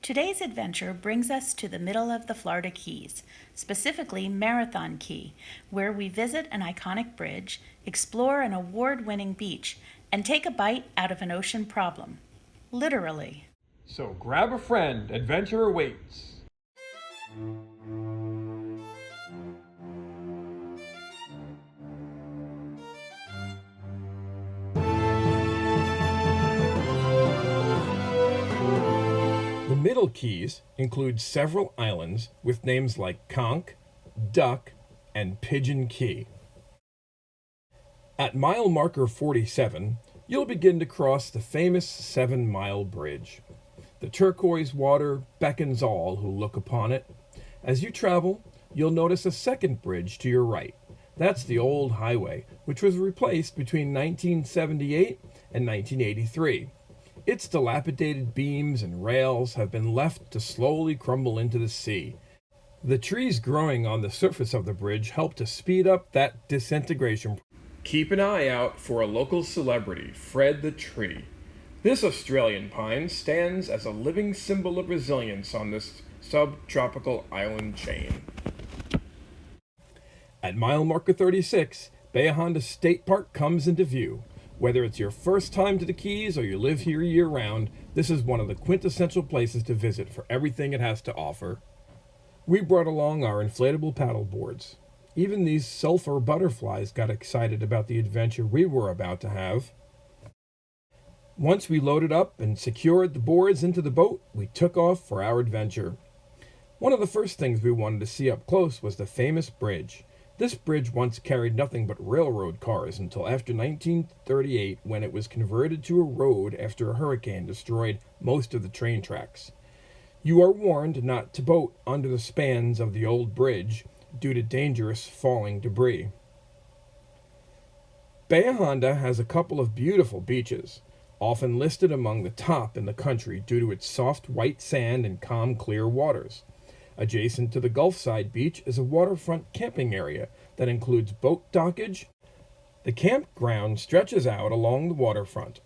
Today's adventure brings us to the middle of the Florida Keys, specifically Marathon Key, where we visit an iconic bridge, explore an award-winning beach, and take a bite out of an ocean problem. Literally. So grab a friend, adventure awaits. The Middle Keys include several islands with names like Conch, Duck, and Pigeon Key. At mile marker 47, you'll begin to cross the famous 7-mile bridge. The turquoise water beckons all who look upon it. As you travel, you'll notice a second bridge to your right. That's the old highway, which was replaced between 1978 and 1983. Its dilapidated beams and rails have been left to slowly crumble into the sea. The trees growing on the surface of the bridge help to speed up that disintegration. Keep an eye out for a local celebrity, Fred the Tree. This Australian pine stands as a living symbol of resilience on this subtropical island chain. At mile marker 36, Bahia Honda State Park comes into view. Whether it's your first time to the Keys or you live here year-round, this is one of the quintessential places to visit for everything it has to offer. We brought along our inflatable paddle boards. Even these sulfur butterflies got excited about the adventure we were about to have. Once we loaded up and secured the boards into the boat, we took off for our adventure. One of the first things we wanted to see up close was the famous bridge. This bridge once carried nothing but railroad cars until after 1938, when it was converted to a road after a hurricane destroyed most of the train tracks. You are warned not to boat under the spans of the old bridge due to dangerous falling debris. Bahia Honda has a couple of beautiful beaches, often listed among the top in the country due to its soft white sand and calm clear waters. Adjacent to the Gulfside Beach is a waterfront camping area that includes boat dockage. The campground stretches out along the waterfront,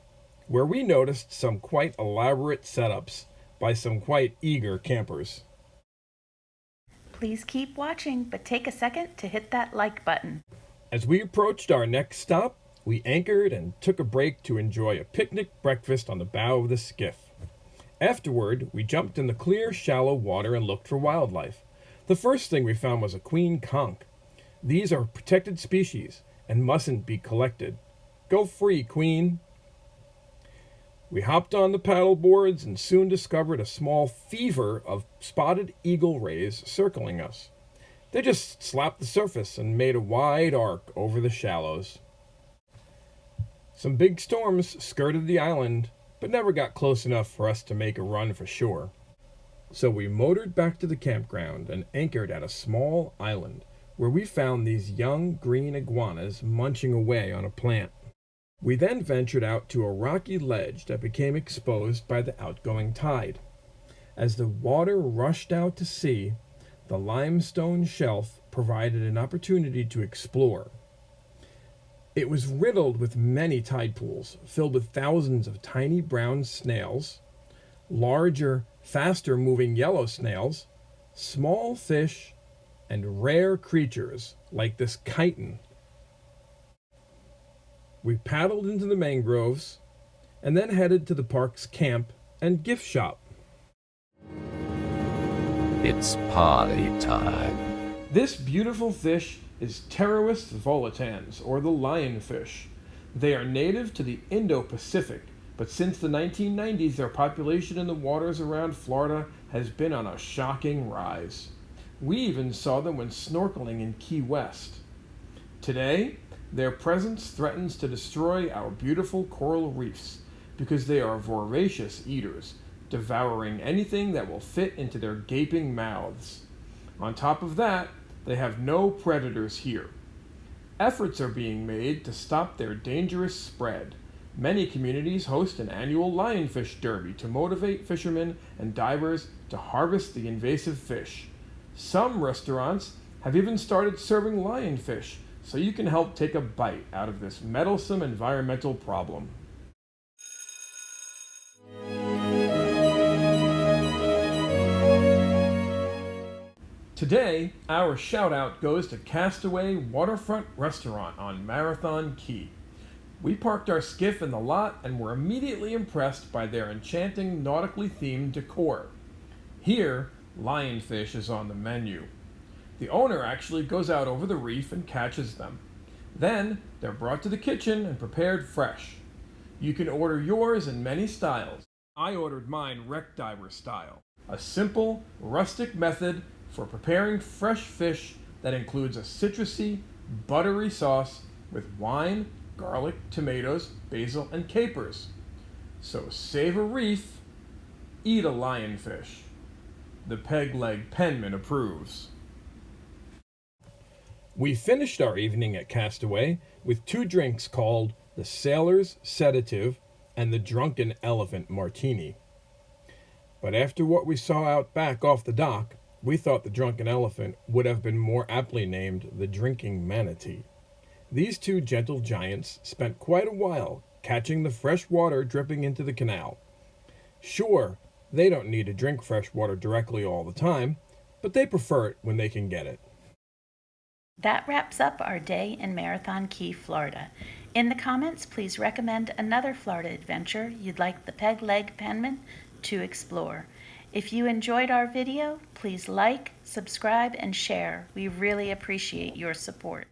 where we noticed some quite elaborate setups by some quite eager campers. Please keep watching, but take a second to hit that like button. As we approached our next stop, we anchored and took a break to enjoy a picnic breakfast on the bow of the skiff. Afterward, we jumped in the clear, shallow water and looked for wildlife. The first thing we found was a queen conch. These are protected species and mustn't be collected. Go free, queen! We hopped on the paddle boards and soon discovered a small fever of spotted eagle rays circling us. They just slapped the surface and made a wide arc over the shallows. Some big storms skirted the island, but never got close enough for us to make a run for shore. So we motored back to the campground and anchored at a small island where we found these young green iguanas munching away on a plant. We then ventured out to a rocky ledge that became exposed by the outgoing tide. As the water rushed out to sea, the limestone shelf provided an opportunity to explore. It was riddled with many tide pools, filled with thousands of tiny brown snails, larger, faster-moving yellow snails, small fish, and rare creatures like this chiton. We paddled into the mangroves and then headed to the park's camp and gift shop. It's party time. This beautiful fish is Pterois volitans, or the lionfish. They are native to the Indo-Pacific, but since the 1990s, their population in the waters around Florida has been on a shocking rise. We even saw them when snorkeling in Key West. Today, their presence threatens to destroy our beautiful coral reefs because they are voracious eaters, devouring anything that will fit into their gaping mouths. On top of that, they have no predators here. Efforts are being made to stop their dangerous spread. Many communities host an annual lionfish derby to motivate fishermen and divers to harvest the invasive fish. Some restaurants have even started serving lionfish, so you can help take a bite out of this meddlesome environmental problem. Today, our shout out goes to Castaway Waterfront Restaurant on Marathon Key. We parked our skiff in the lot and were immediately impressed by their enchanting nautically themed decor. Here, lionfish is on the menu. The owner actually goes out over the reef and catches them. Then, they're brought to the kitchen and prepared fresh. You can order yours in many styles. I ordered mine wreck diver style, a simple, rustic method for preparing fresh fish that includes a citrusy, buttery sauce with wine, garlic, tomatoes, basil, and capers. So save a reef, eat a lionfish. The peg-leg Penman approves. We finished our evening at Castaway with 2 drinks called the Sailor's Sedative and the Drunken Elephant Martini. But after what we saw out back off the dock, we thought the Drunken Elephant would have been more aptly named the Drinking Manatee. These 2 gentle giants spent quite a while catching the fresh water dripping into the canal. Sure, they don't need to drink fresh water directly all the time, but they prefer it when they can get it. That wraps up our day in Marathon Key, Florida. In the comments, please recommend another Florida adventure you'd like the Peg Leg Penman to explore. If you enjoyed our video, please like, subscribe, and share. We really appreciate your support.